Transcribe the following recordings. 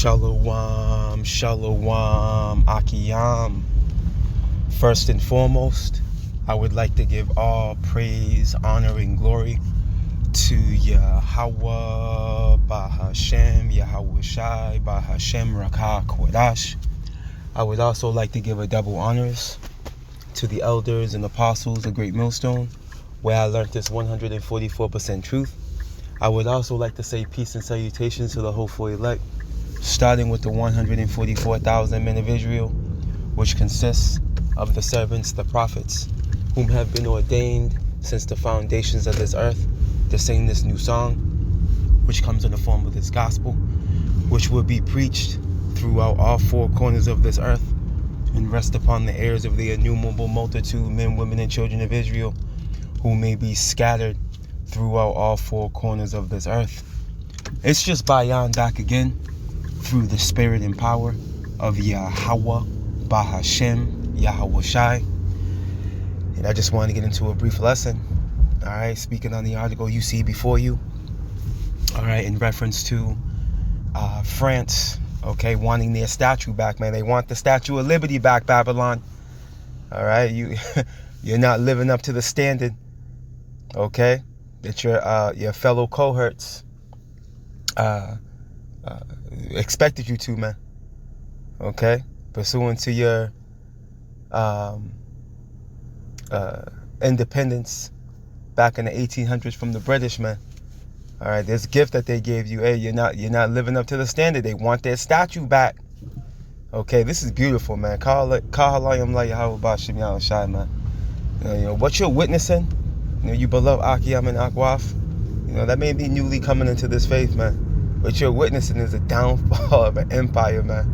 Shalom, shalom, Akiyam. First and foremost, I would like to give all praise, honor, and glory to Yahweh, Bahashem, Yahweh Shai, Bahashem, Rakah, Kodash. I would also like to give a double honors to the elders and apostles of Great Millstone, where I learned this 144% truth. I would also like to say peace and salutations to the hopeful elect, starting with the 144,000 men of Israel, which consists of the servants, the prophets, whom have been ordained since the foundations of this earth to sing this new song, which comes in the form of this gospel, which will be preached throughout all four corners of this earth and rest upon the ears of the innumerable multitude, men, women, and children of Israel, who may be scattered throughout all four corners of this earth. It's just Bayan back again, through the spirit and power of Yahweh, Bahashem, Yahweh Shai. And I just want to get into a brief lesson, all right, speaking on the article you see before you, all right, in reference to France, okay, wanting their statue back, man. They want the Statue of Liberty back, Babylon, all right. You're not living up to the standard, okay, that your fellow cohorts expected you to, man. Okay, pursuant to your independence back in the 1800s from the British, man. All right, this gift that they gave you, hey, you're not living up to the standard. They want their statue back. Okay, this is beautiful, man. Kahalayim la Yahweh Bashim Yahweh Shai, man. You know what you're witnessing. You beloved Akiyam and Akwaf. That may be newly coming into this faith, man. What you're witnessing is the downfall of an empire, man.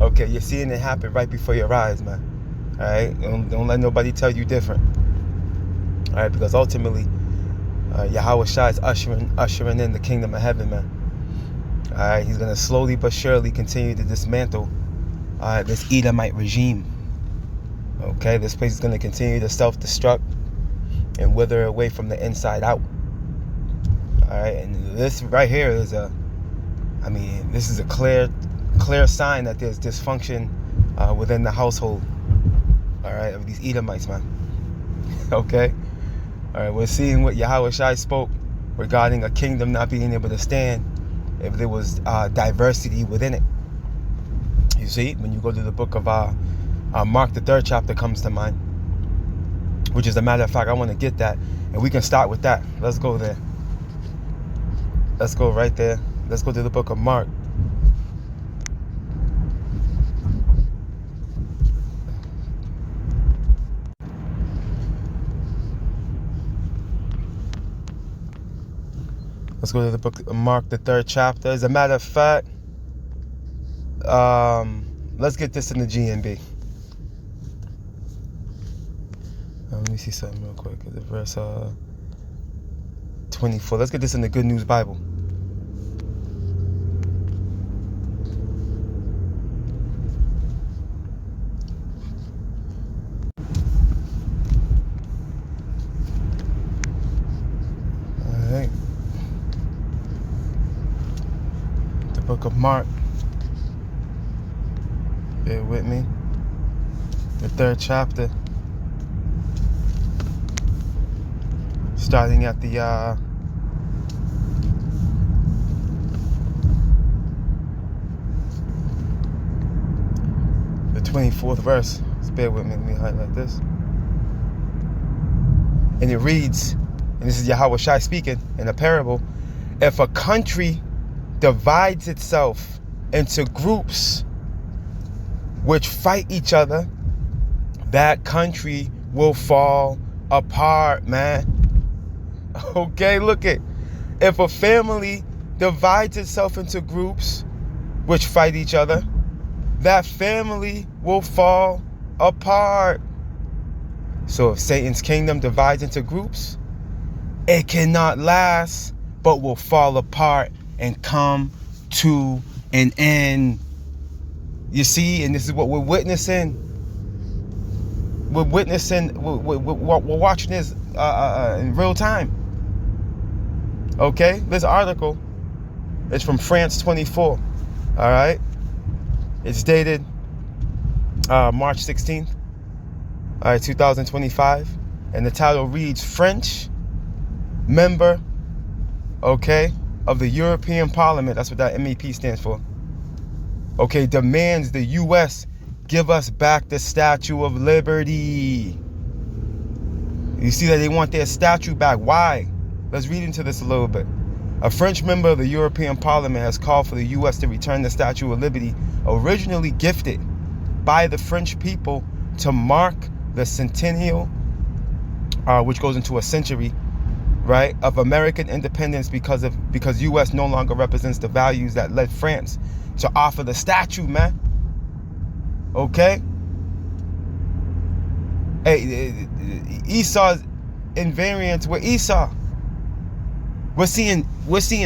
Okay, you're seeing it happen right before your eyes, man. All right, don't let nobody tell you different. All right, because ultimately, Yahweh Shai is ushering in the kingdom of heaven, man. All right, he's gonna slowly but surely continue to dismantle this Edomite regime. Okay, this place is gonna continue to self-destruct and wither away from the inside out. All right, and this right here is this is a clear sign that there's dysfunction within the household, all right, of these Edomites, man. Okay, all right, we're seeing what Yahweh Shai spoke regarding a kingdom not being able to stand if there was diversity within it. You see, when you go to the book of Mark, the 3rd chapter comes to mind, which is a matter of fact, I want to get that, and we can start with that. Let's go there. Let's go right there. Let's go to the book of Mark. Let's go to the book of Mark, the 3rd chapter. As a matter of fact, let's get this in the GNB. Let me see something real quick. The verse 24. Let's get this in the Good News Bible. All right. The book of Mark. Bear with me. The 3rd chapter. Starting at the 24th verse. Just bear with me. Let me highlight this. And it reads, and this is Yahweh Shai speaking in a parable: if a country divides itself into groups which fight each other, that country will fall apart, man. Okay, look it. If a family divides itself into groups which fight each other, that family will fall apart. So if Satan's kingdom divides into groups, it cannot last, but will fall apart and come to an end. You see, and this is what we're witnessing. We're watching this in real time. Okay, this article is from France 24. All right. It's dated March 16th, all right, 2025. And the title reads, French member, okay, of the European Parliament, that's what that MEP stands for, okay, demands the U.S. give us back the Statue of Liberty. You see that they want their statue back. Why? Let's read into this a little bit. A French member of the European Parliament has called for the U.S. to return the Statue of Liberty, originally gifted by the French people to mark the centennial, which goes into a century, right, of American independence, because U.S. no longer represents the values that led France to offer the statue, man. Okay? Hey, Esau's invariance with Esau. We're seeing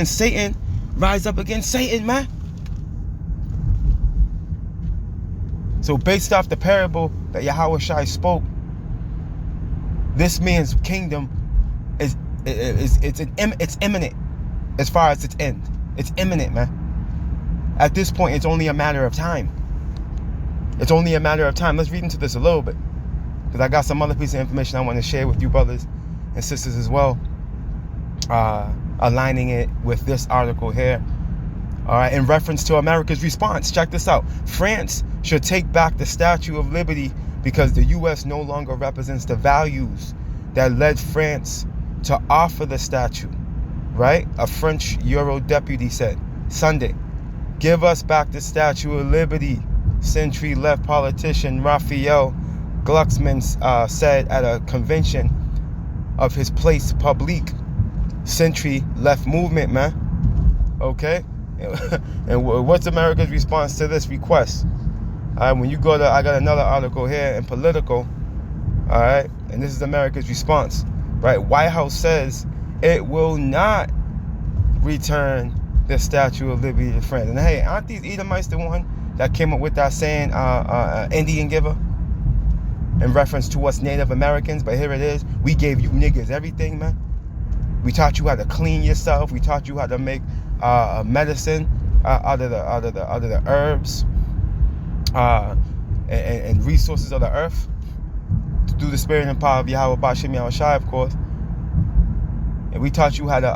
Satan rise up against Satan, man. So based off the parable that Yahweh Shai spoke, this man's kingdom is imminent as far as its end. It's imminent, man. At this point, it's only a matter of time. It's only a matter of time. Let's read into this a little bit, because I got some other piece of information I want to share with you brothers and sisters as well, aligning it with this article here. All right, in reference to America's response. Check this out. France should take back the Statue of Liberty because the U.S. no longer represents the values that led France to offer the statue, right? A French Euro deputy said Sunday, give us back the Statue of Liberty, centre-left politician Raphael Glucksmann said at a convention of his Place Publique centre-left movement, man. Okay? And what's America's response to this request? All right, when you go to, I got another article here in Political, all right, and this is America's response, right? White House says it will not return the Statue of Liberty to France. And hey, aren't these Edomites the one that came up with that saying, Indian giver, in reference to us Native Americans? But here it is. We gave you niggas everything, man. We taught you how to clean yourself. We taught you how to make medicine out of the herbs and resources of the earth, through the spirit and power of Yahweh Bashim Yahweh Shai, of course. And we taught you how to,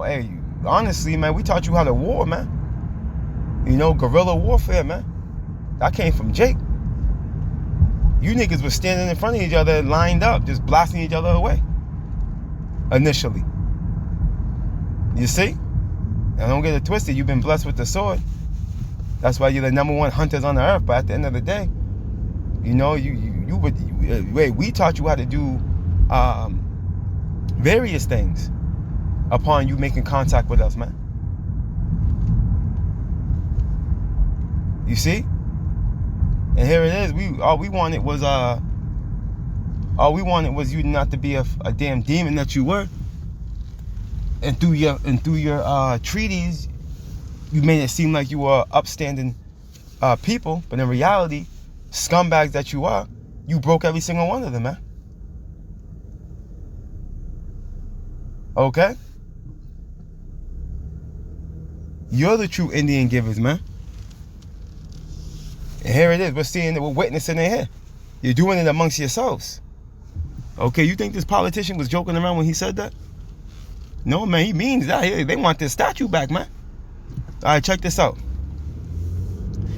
hey, honestly, man, we taught you how to war, man. Guerrilla warfare, man. That came from Jake. You niggas were standing in front of each other, lined up, just blasting each other away. Initially. You see? Now don't get it twisted. You've been blessed with the sword. That's why you're the #1 hunters on the earth. But at the end of the day, we taught you how to do various things upon you making contact with us, man. You see? And here it is. All we wanted was you not to be a damn demon that you were. And through your treaties, you made it seem like you were upstanding people, but in reality, scumbags that you are, you broke every single one of them, man. Okay? You're the true Indian givers, man. And here it is. We're seeing it. We're witnessing it here. You're doing it amongst yourselves. Okay, you think this politician was joking around when he said that? No, man, he means that. They want this statue back, man. All right, check this out.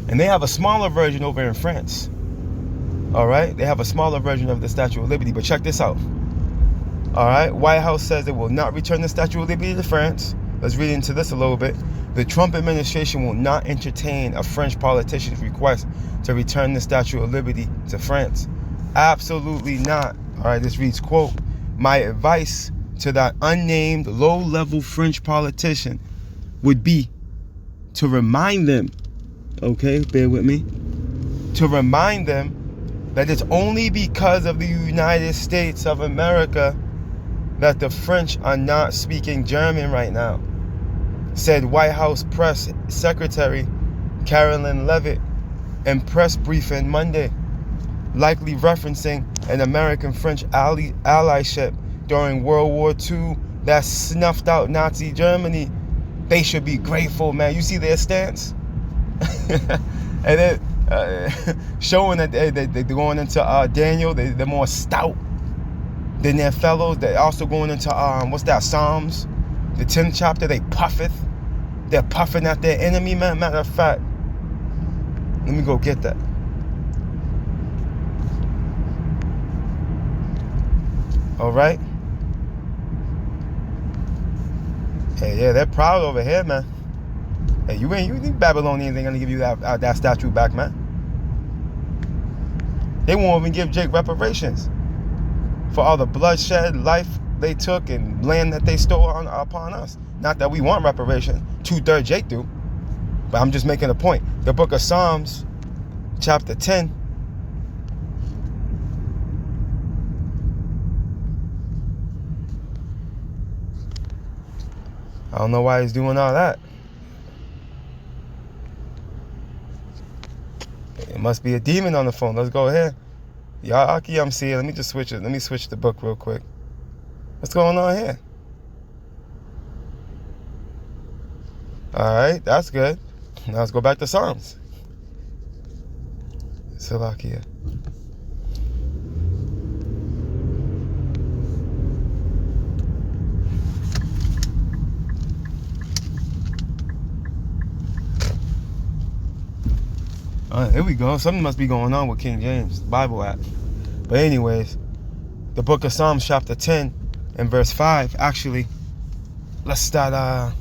And they have a smaller version over in France. All right, they have a smaller version of the Statue of Liberty. But check this out. All right, White House says it will not return the Statue of Liberty to France. Let's read into this a little bit. The Trump administration will not entertain a French politician's request to return the Statue of Liberty to France. Absolutely not. All right, this reads, quote, my advice to that unnamed low-level French politician would be to remind them, okay, bear with me, to remind them that it's only because of the United States of America that the French are not speaking German right now, said White House Press Secretary Carolyn Leavitt in press briefing Monday, likely referencing an American-French allyship during World War II that snuffed out Nazi Germany. They should be grateful, man. You see their stance? And then showing that they're going into Daniel, they're more stout than their fellows. They're also going into, what's that, Psalms? The 10th chapter, they puffeth. They're puffing at their enemy, man. Matter of fact, let me go get that. All right. Hey, yeah, they're proud over here, man. Hey, you Babylonians ain't gonna give you that statue back, man. They won't even give Jake reparations for all the bloodshed, life they took, and land that they stole upon us. Not that we want reparations. 2/3 Jake do. But I'm just making a point. The book of Psalms, chapter 10. I don't know why he's doing all that. It must be a demon on the phone. Let's go ahead. Ya'aki, I'm seeing. Let me just switch it. Let me switch the book real quick. What's going on here? All right, that's good. Now let's go back to Psalms. Salakia. All right, here we go. Something must be going on with King James Bible app. But anyways, the book of Psalms chapter 10 and verse 5. Actually, let's start up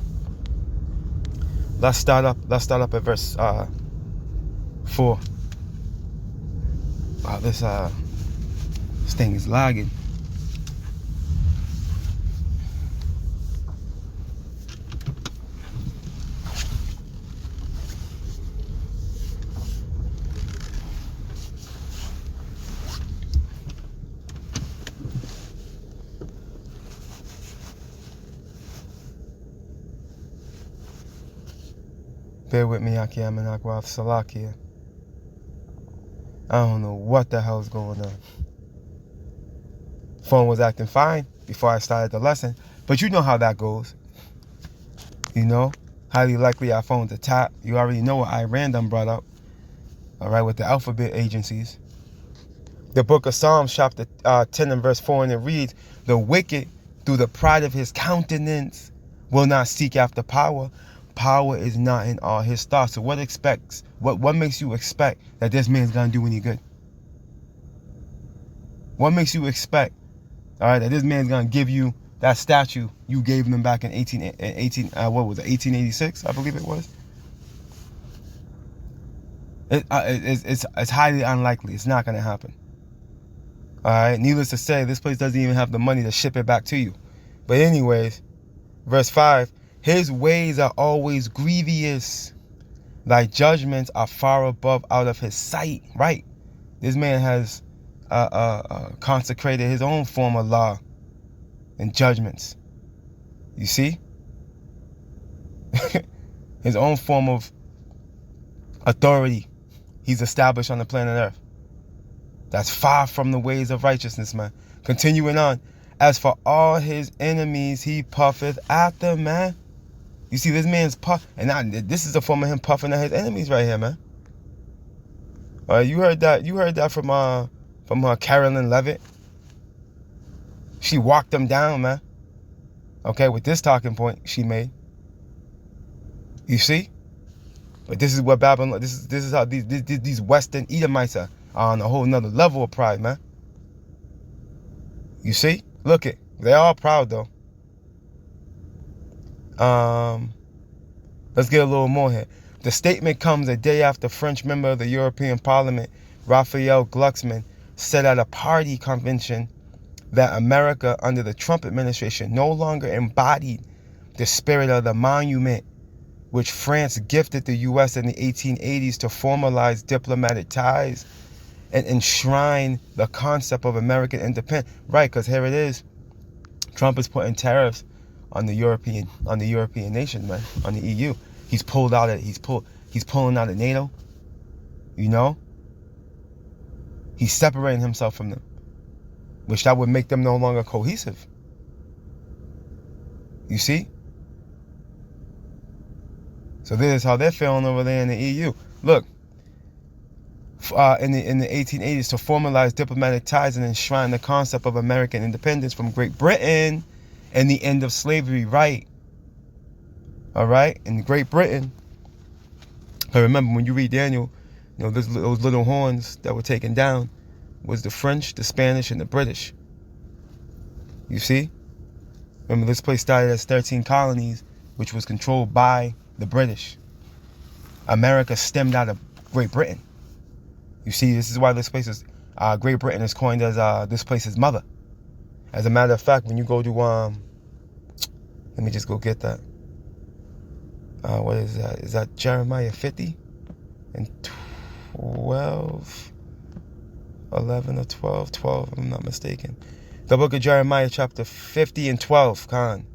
at verse 4. Wow, this thing is lagging. Bear with me, Akiyam and Akwath Salakia. I don't know what the hell's going on. Phone was acting fine before I started the lesson, but you know how that goes. You know, highly likely our phone's a tap. You already know what Iran done brought up. All right, with the alphabet agencies. The book of Psalms, chapter 10 and verse 4, and it reads, "The wicked, through the pride of his countenance, will not seek after power. Power is not in all his thoughts." So what makes you expect that this man's gonna do any good? What makes you expect, all right, that this man's gonna give you that statue you gave them back in 1886, I believe it was? It's highly unlikely. It's not gonna happen. All right. Needless to say, this place doesn't even have the money to ship it back to you. But anyways, verse 5. His ways are always grievous. Thy judgments are far above out of his sight. Right. This man has consecrated his own form of law and judgments. You see? His own form of authority he's established on the planet Earth. That's far from the ways of righteousness, man. Continuing on. As for all his enemies, he puffeth at them, man. You see, this man's puff, and this is a form of him puffing at his enemies right here, man. You heard that? You heard that from Carolyn Levitt. She walked them down, man. Okay, with this talking point she made. You see? But this is what Babylon. This is how these Western Edomites are on a whole nother level of pride, man. You see? Look it. They're all proud though. Let's get a little more here. The statement comes a day after French member of the European Parliament, Raphael Glucksmann, said at a party convention that America under the Trump administration no longer embodied the spirit of the monument which France gifted the U.S. in the 1880s to formalize diplomatic ties and enshrine the concept of American independence. Right, because here it is. Trump is putting tariffs on the European nations, man, on the EU. He's pulling out of NATO. You know? He's separating himself from them, which that would make them no longer cohesive. You see? So this is how they're feeling over there in the EU. Look, in the 1880s, to formalize diplomatic ties and enshrine the concept of American independence from Great Britain and the end of slavery, right? All right, in Great Britain. I remember when you read Daniel, those little horns that were taken down was the French, the Spanish, and the British. You see? Remember, this place started as 13 colonies, which was controlled by the British. America stemmed out of Great Britain. You see, this is why this place is, Great Britain is coined as this place's mother. As a matter of fact, when you go to, let me just go get that. What is that? Is that Jeremiah 50 and 12? 11 or 12? 12, if I'm not mistaken. The book of Jeremiah, chapter 50 and 12, Khan.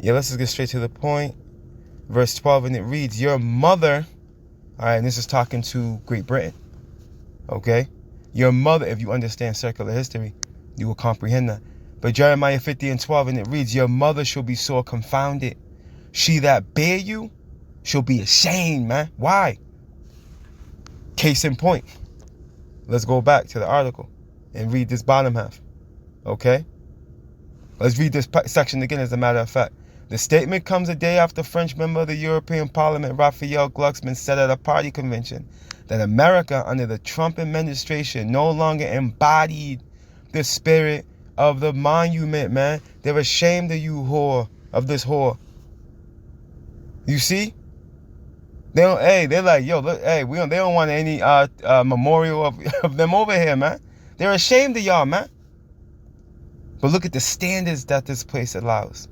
Yeah, let's just get straight to the point. Verse 12, and it reads, your mother, all right, and this is talking to Great Britain, okay? Your mother, if you understand circular history, you will comprehend that. But Jeremiah 50 and 12, and it reads, your mother shall be sore confounded. She that bare you shall be ashamed, man. Why? Case in point. Let's go back to the article and read this bottom half, okay? Let's read this section again, as a matter of fact. The statement comes a day after French member of the European Parliament, Raphael Glucksmann, said at a party convention that America, under the Trump administration, no longer embodied the spirit of the monument, man. They're ashamed of you, whore, of this whore. You see? They don't, hey, they're like, yo, look, hey, they don't want any memorial of them over here, man. They're ashamed of y'all, man. But look at the standards that this place allows.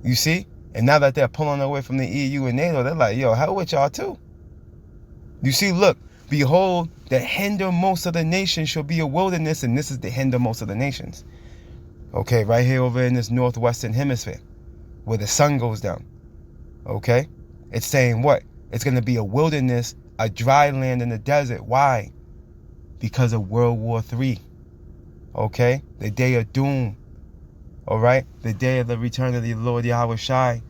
You see? And now that they're pulling away from the EU and NATO, they're like, yo, hell with y'all too. You see, look, behold, the hindermost of the nations shall be a wilderness, and this is the hindermost of the nations. Okay, right here over in this northwestern hemisphere, where the sun goes down. Okay? It's saying what? It's going to be a wilderness, a dry land in the desert. Why? Because of World War III. Okay? The day of doom. All right? The day of the return of the Lord Yahweh Shai.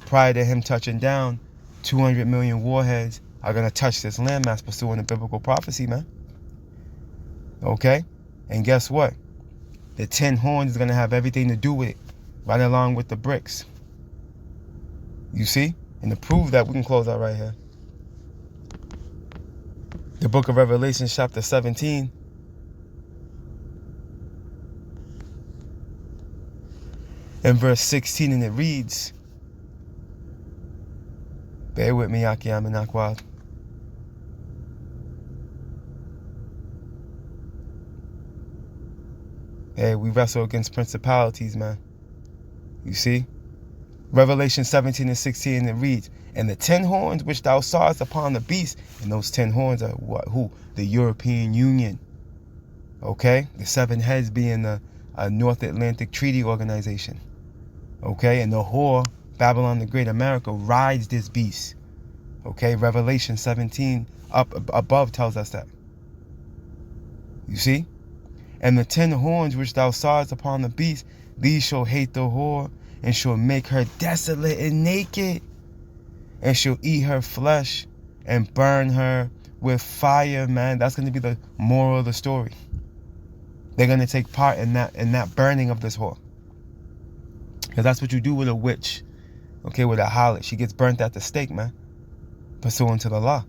Prior to him touching down, 200 million warheads are going to touch this landmass pursuing the biblical prophecy, man. Okay? And guess what? The 10 horns is going to have everything to do with it. Right along with the bricks. You see? And to prove that, we can close out right here. The book of Revelation, chapter 17. And verse 16, and it reads, bear with me, Akiyam and Akwad. Hey, we wrestle against principalities, man. You see? Revelation 17 and 16, it reads, and the 10 horns which thou sawest upon the beast, and those 10 horns are what? Who? The European Union. Okay? The 7 heads being the North Atlantic Treaty Organization. Okay? And the whore, Babylon the Great, America, rides this beast. Okay? Revelation 17 up above tells us that. You see? And the 10 horns which thou sawest upon the beast, these shall hate the whore, and shall make her desolate and naked, and shall eat her flesh, and burn her with fire, man. That's going to be the moral of the story. They're going to take part in that burning of this whore. Because that's what you do with a witch, okay, with a harlot. She gets burnt at the stake, man, pursuant to the law.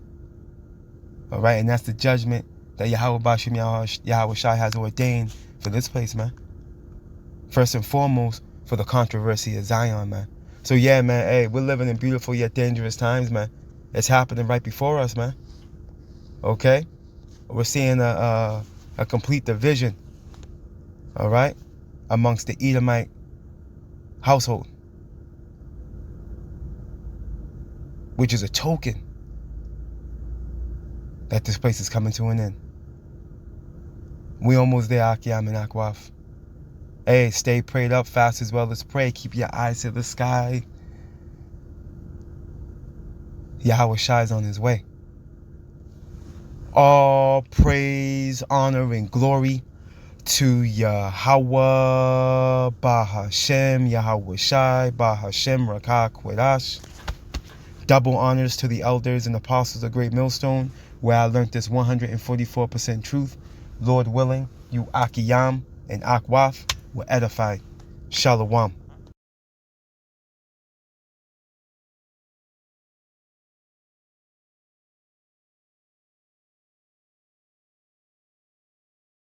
All right, and that's the judgment that Yahweh Bashim Yahweh Shai has ordained for this place, man. First and foremost, for the controversy of Zion, man. So yeah, man, hey, we're living in beautiful yet dangerous times, man. It's happening right before us, man. Okay? We're seeing a complete division, all right, amongst the Edomite household, which is a token that this place is coming to an end. We almost there, Akiyam and Akwaf. Hey, stay prayed up, fast as well as pray. Keep your eyes to the sky. Yahweh Shai is on his way. All praise, honor, and glory to Yahweh Bahashem, Yahweh Shai, Bahashem Rakak Wedash. Double honors to the elders and apostles of Great Millstone, where I learned this 144% truth. Lord willing, you Akiyam and Akwaf were edified. Shalom.